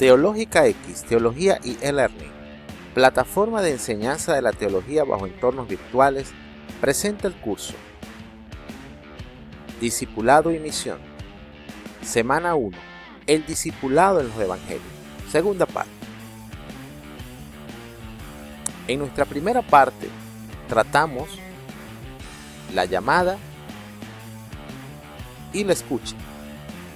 Teológica X, Teología y e-Learning, plataforma de enseñanza de la teología bajo entornos virtuales, presenta el curso Discipulado y Misión. Semana 1. El discipulado en los evangelios. Segunda parte. En nuestra primera parte tratamos la llamada y la escucha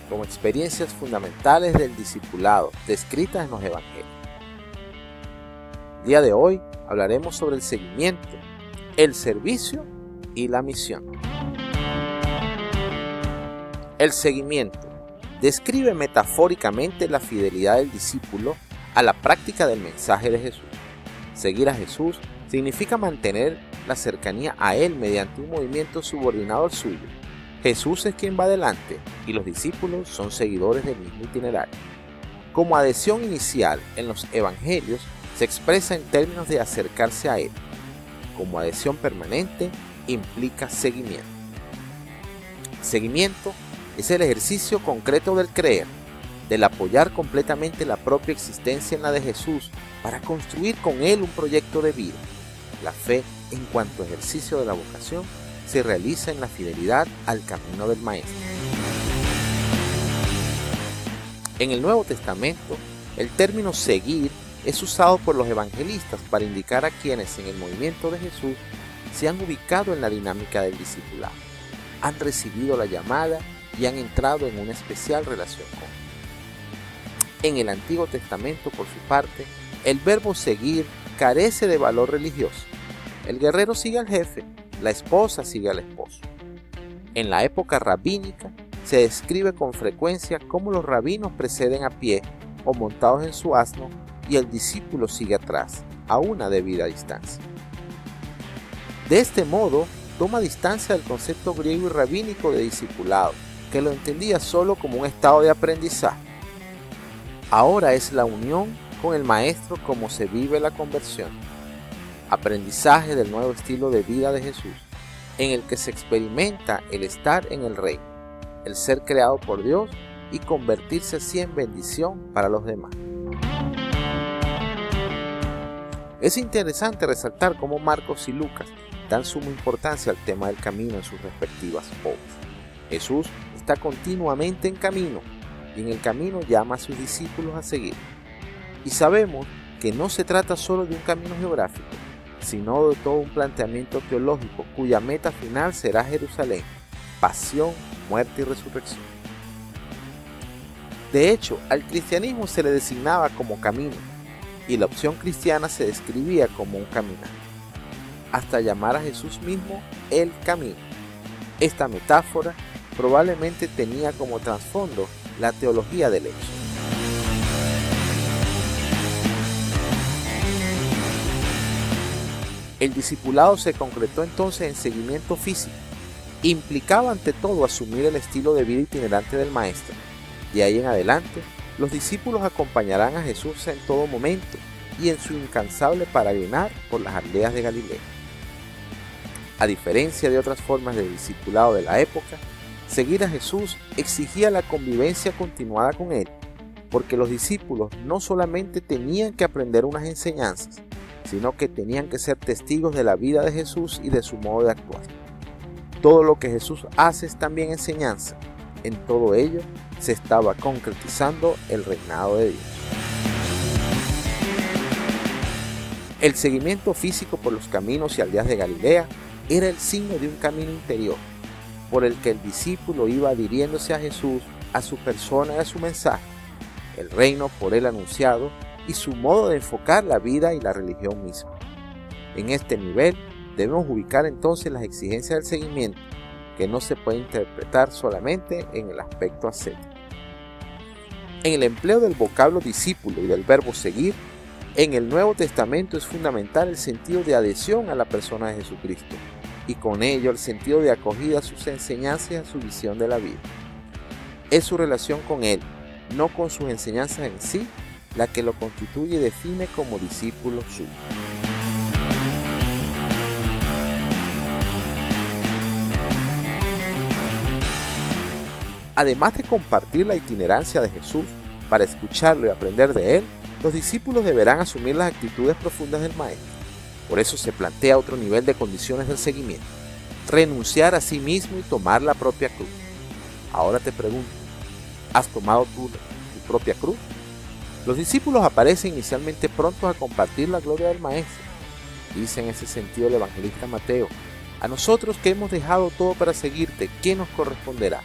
como experiencias fundamentales del discipulado descritas en los evangelios. El día de hoy hablaremos sobre el seguimiento, el servicio y la misión. El seguimiento describe metafóricamente la fidelidad del discípulo a la práctica del mensaje de Jesús. Seguir a Jesús significa mantener la cercanía a Él mediante un movimiento subordinado al suyo. Jesús es quien va adelante y los discípulos son seguidores del mismo itinerario. Como adhesión inicial en los evangelios se expresa en términos de acercarse a Él. Como adhesión permanente implica seguimiento. Seguimiento es el ejercicio concreto del creer, del apoyar completamente la propia existencia en la de Jesús para construir con Él un proyecto de vida. La fe, en cuanto a ejercicio de la vocación, se realiza en la fidelidad al camino del Maestro. En el Nuevo Testamento, el término seguir es usado por los evangelistas para indicar a quienes en el movimiento de Jesús se han ubicado en la dinámica del discipulado, han recibido la llamada y han entrado en una especial relación con Él. En el Antiguo Testamento, por su parte, el verbo seguir carece de valor religioso. El guerrero sigue al jefe, la esposa sigue al esposo. En la época rabínica se describe con frecuencia cómo los rabinos preceden a pie o montados en su asno y el discípulo sigue atrás, a una debida distancia. De este modo, toma distancia del concepto griego y rabínico de discipulado, que lo entendía solo como un estado de aprendizaje. Ahora es la unión con el Maestro como se vive la conversión. Aprendizaje del nuevo estilo de vida de Jesús, en el que se experimenta el estar en el reino, el ser creado por Dios y convertirse así en bendición para los demás. Es interesante resaltar cómo Marcos y Lucas dan suma importancia al tema del camino en sus respectivas obras. Jesús está continuamente en camino y en el camino llama a sus discípulos a seguir. Y sabemos que no se trata solo de un camino geográfico, sino de todo un planteamiento teológico cuya meta final será Jerusalén, pasión, muerte y resurrección. De hecho, al cristianismo se le designaba como camino, y la opción cristiana se describía como un caminar, hasta llamar a Jesús mismo el camino. Esta metáfora probablemente tenía como trasfondo la teología del hecho. El discipulado se concretó entonces en seguimiento físico. Implicaba ante todo asumir el estilo de vida itinerante del Maestro. De ahí en adelante, los discípulos acompañarán a Jesús en todo momento y en su incansable peregrinar por las aldeas de Galilea. A diferencia de otras formas de discipulado de la época, seguir a Jesús exigía la convivencia continuada con Él, porque los discípulos no solamente tenían que aprender unas enseñanzas, sino que tenían que ser testigos de la vida de Jesús y de su modo de actuar. Todo lo que Jesús hace es también enseñanza. En todo ello se estaba concretizando el reinado de Dios. El seguimiento físico por los caminos y aldeas de Galilea era el signo de un camino interior, por el que el discípulo iba adhiriéndose a Jesús, a su persona y a su mensaje, el reino por él anunciado y su modo de enfocar la vida y la religión misma. En este nivel debemos ubicar entonces las exigencias del seguimiento, que no se puede interpretar solamente en el aspecto ascético. En el empleo del vocablo discípulo y del verbo seguir, en el Nuevo Testamento es fundamental el sentido de adhesión a la persona de Jesucristo, y con ello el sentido de acogida a sus enseñanzas y a su visión de la vida. Es su relación con Él, no con sus enseñanzas en sí, la que lo constituye y define como discípulo suyo. Además de compartir la itinerancia de Jesús, Para escucharlo y aprender de él, los discípulos deberán asumir las actitudes profundas del Maestro. Por eso se plantea otro nivel de condiciones del seguimiento: renunciar a sí mismo y tomar la propia cruz. Ahora te pregunto, ¿has tomado tú tu propia cruz? Los discípulos aparecen inicialmente prontos a compartir la gloria del Maestro. Dice en ese sentido el evangelista Mateo: a nosotros que hemos dejado todo para seguirte, ¿qué nos corresponderá?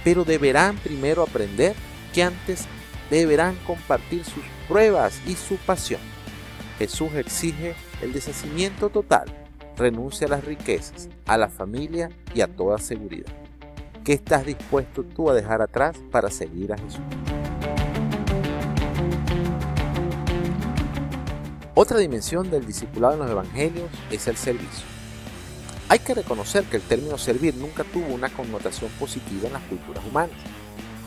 Pero deberán primero aprender que antes deberán compartir sus pruebas y su pasión. Jesús exige el deshacimiento total, renuncia a las riquezas, a la familia y a toda seguridad. ¿Qué estás dispuesto tú a dejar atrás para seguir a Jesús? Otra dimensión del discipulado en los evangelios es el servicio. Hay que reconocer que el término servir nunca tuvo una connotación positiva en las culturas humanas.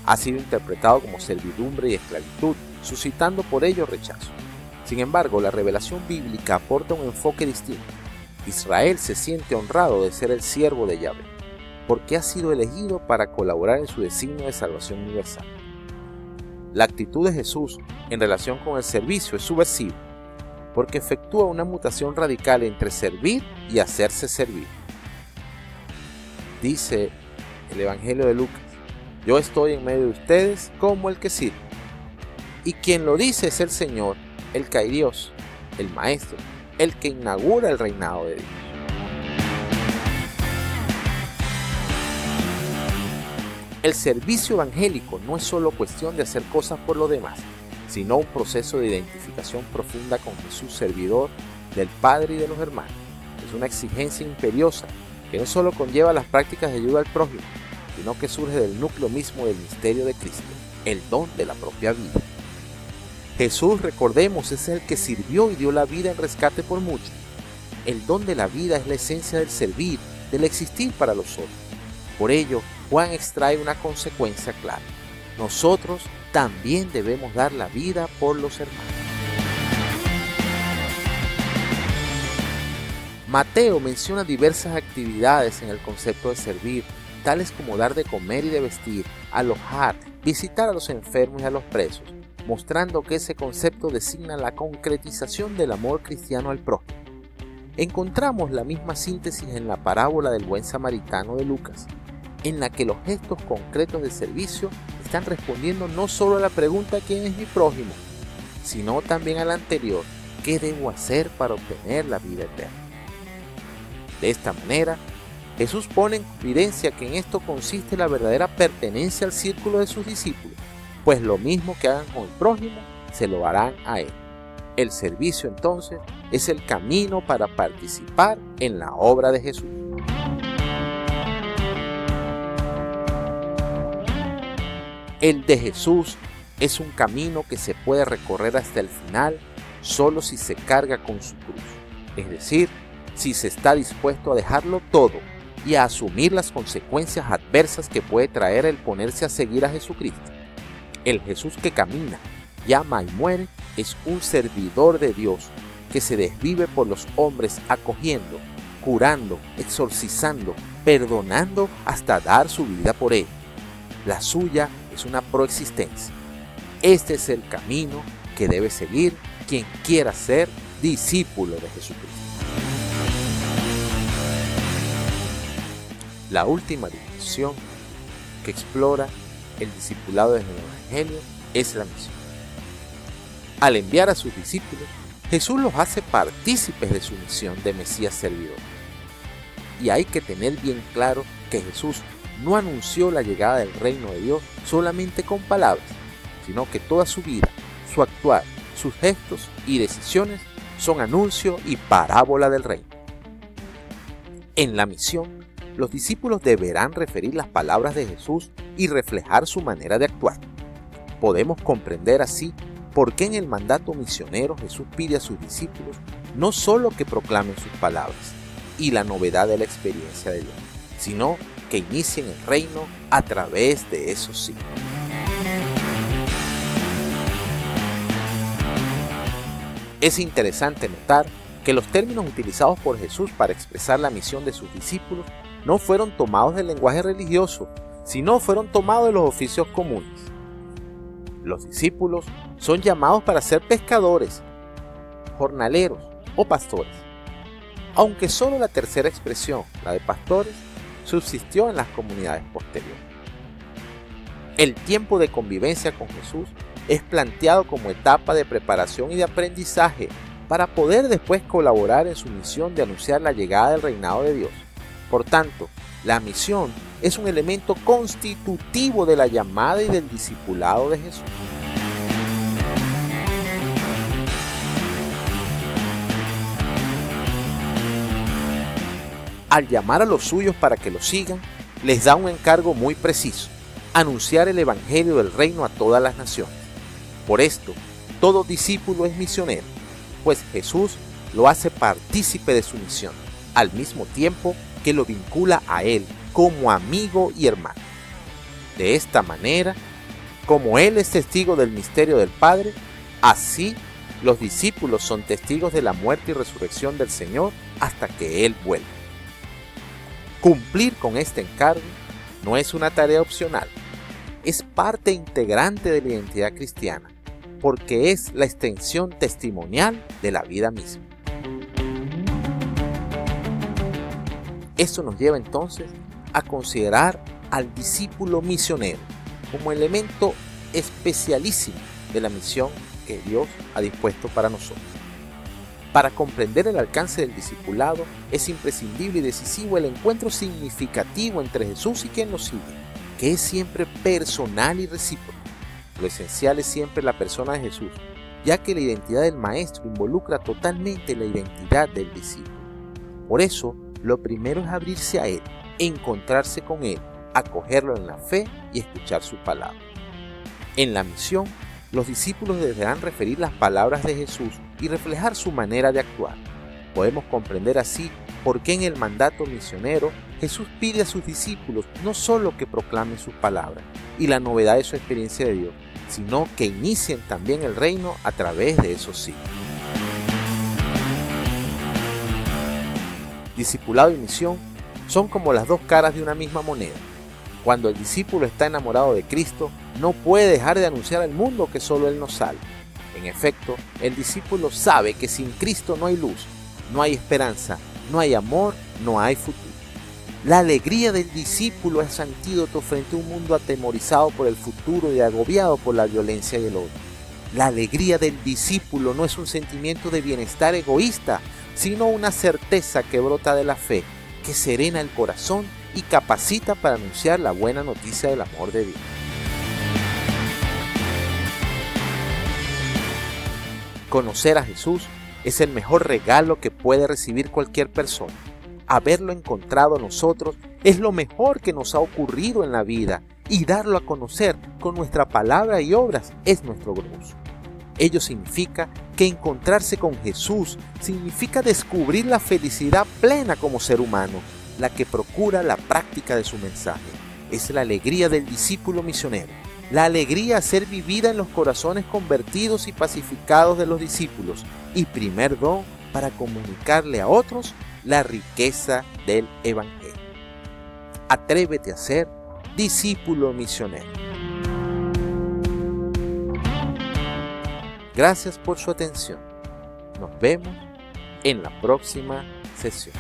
Ha sido interpretado como servidumbre y esclavitud, suscitando por ello rechazo. Sin embargo, la revelación bíblica aporta un enfoque distinto. Israel se siente honrado de ser el siervo de Yahvé, porque ha sido elegido para colaborar en su designio de salvación universal. La actitud de Jesús en relación con el servicio es subversiva, porque efectúa una mutación radical entre servir y hacerse servir. Dice el Evangelio de Lucas: yo estoy en medio de ustedes como el que sirve. Y quien lo dice es el Señor, el Kyrios, el Maestro, el que inaugura el reinado de Dios. El servicio evangélico no es solo cuestión de hacer cosas por los demás, sino un proceso de identificación profunda con Jesús, servidor del Padre y de los hermanos. Es una exigencia imperiosa que no solo conlleva las prácticas de ayuda al prójimo, sino que surge del núcleo mismo del misterio de Cristo, el don de la propia vida. Jesús, recordemos, es el que sirvió y dio la vida en rescate por muchos. El don de la vida es la esencia del servir, del existir para los otros. Por ello, Juan extrae una consecuencia clara: nosotros también debemos dar la vida por los hermanos. Mateo menciona diversas actividades en el concepto de servir, tales como dar de comer y de vestir, alojar, visitar a los enfermos y a los presos, mostrando que ese concepto designa la concretización del amor cristiano al prójimo. Encontramos la misma síntesis en la parábola del buen samaritano de Lucas, en la que los gestos concretos de servicio están respondiendo no solo a la pregunta ¿quién es mi prójimo?, sino también a la anterior: ¿qué debo hacer para obtener la vida eterna? De esta manera, Jesús pone en evidencia que en esto consiste la verdadera pertenencia al círculo de sus discípulos, pues lo mismo que hagan con el prójimo, se lo harán a él. El servicio, entonces, es el camino para participar en la obra de Jesús. El de Jesús es un camino que se puede recorrer hasta el final solo si se carga con su cruz, es decir, si se está dispuesto a dejarlo todo y a asumir las consecuencias adversas que puede traer el ponerse a seguir a Jesucristo. El Jesús que camina, llama y muere es un servidor de Dios que se desvive por los hombres acogiendo, curando, exorcizando, perdonando hasta dar su vida por ellos. La suya es una proexistencia. Este es el camino que debe seguir quien quiera ser discípulo de Jesucristo. La última dimensión que explora el discipulado en el Evangelio es la misión. Al enviar a sus discípulos, Jesús los hace partícipes de su misión de Mesías servidor. Y hay que tener bien claro que Jesús no anunció la llegada del reino de Dios solamente con palabras, sino que toda su vida, su actuar, sus gestos y decisiones son anuncio y parábola del reino. En la misión, los discípulos deberán referir las palabras de Jesús y reflejar su manera de actuar. Podemos comprender así por qué en el mandato misionero Jesús pide a sus discípulos no solo que proclamen sus palabras y la novedad de la experiencia de Dios, sino que inicien el reino a través de esos signos. Es interesante notar que los términos utilizados por Jesús para expresar la misión de sus discípulos no fueron tomados del lenguaje religioso, sino fueron tomados de los oficios comunes. Los discípulos son llamados para ser pescadores, jornaleros o pastores, aunque solo la tercera expresión, la de pastores, subsistió en las comunidades posteriores. El tiempo de convivencia con Jesús es planteado como etapa de preparación y de aprendizaje para poder después colaborar en su misión de anunciar la llegada del reinado de Dios. Por tanto, la misión es un elemento constitutivo de la llamada y del discipulado de Jesús. Al llamar a los suyos para que lo sigan, les da un encargo muy preciso: anunciar el evangelio del reino a todas las naciones. Por esto, todo discípulo es misionero, pues Jesús lo hace partícipe de su misión, al mismo tiempo que lo vincula a él como amigo y hermano. De esta manera, como él es testigo del misterio del Padre, así los discípulos son testigos de la muerte y resurrección del Señor hasta que él vuelva. Cumplir con este encargo no es una tarea opcional, es parte integrante de la identidad cristiana, porque es la extensión testimonial de la vida misma. Esto nos lleva entonces a considerar al discípulo misionero como elemento especialísimo de la misión que Dios ha dispuesto para nosotros. Para comprender el alcance del discipulado es imprescindible y decisivo el encuentro significativo entre Jesús y quien lo sigue, que es siempre personal y recíproco. Lo esencial es siempre la persona de Jesús, ya que la identidad del Maestro involucra totalmente la identidad del discípulo. Por eso, lo primero es abrirse a Él, encontrarse con Él, acogerlo en la fe y escuchar su palabra. En la misión, los discípulos deberán referir las palabras de Jesús y reflejar su manera de actuar. Podemos comprender así por qué en el mandato misionero Jesús pide a sus discípulos no solo que proclamen sus palabras y la novedad de su experiencia de Dios, sino que inicien también el reino a través de esos signos. Discipulado y misión son como las dos caras de una misma moneda. Cuando el discípulo está enamorado de Cristo, no puede dejar de anunciar al mundo que solo Él nos salva. En efecto, el discípulo sabe que sin Cristo no hay luz, no hay esperanza, no hay amor, no hay futuro. La alegría del discípulo es antídoto frente a un mundo atemorizado por el futuro y agobiado por la violencia y el odio. La alegría del discípulo no es un sentimiento de bienestar egoísta, sino una certeza que brota de la fe, que serena el corazón y capacita para anunciar la buena noticia del amor de Dios. Conocer a Jesús es el mejor regalo que puede recibir cualquier persona. Haberlo encontrado nosotros es lo mejor que nos ha ocurrido en la vida, y darlo a conocer con nuestra palabra y obras es nuestro gozo. Ello significa que encontrarse con Jesús significa descubrir la felicidad plena como ser humano, la que procura la práctica de su mensaje. Es la alegría del discípulo misionero, la alegría a ser vivida en los corazones convertidos y pacificados de los discípulos, y primer don para comunicarle a otros la riqueza del Evangelio. Atrévete a ser discípulo misionero. Gracias por su atención. Nos vemos en la próxima sesión.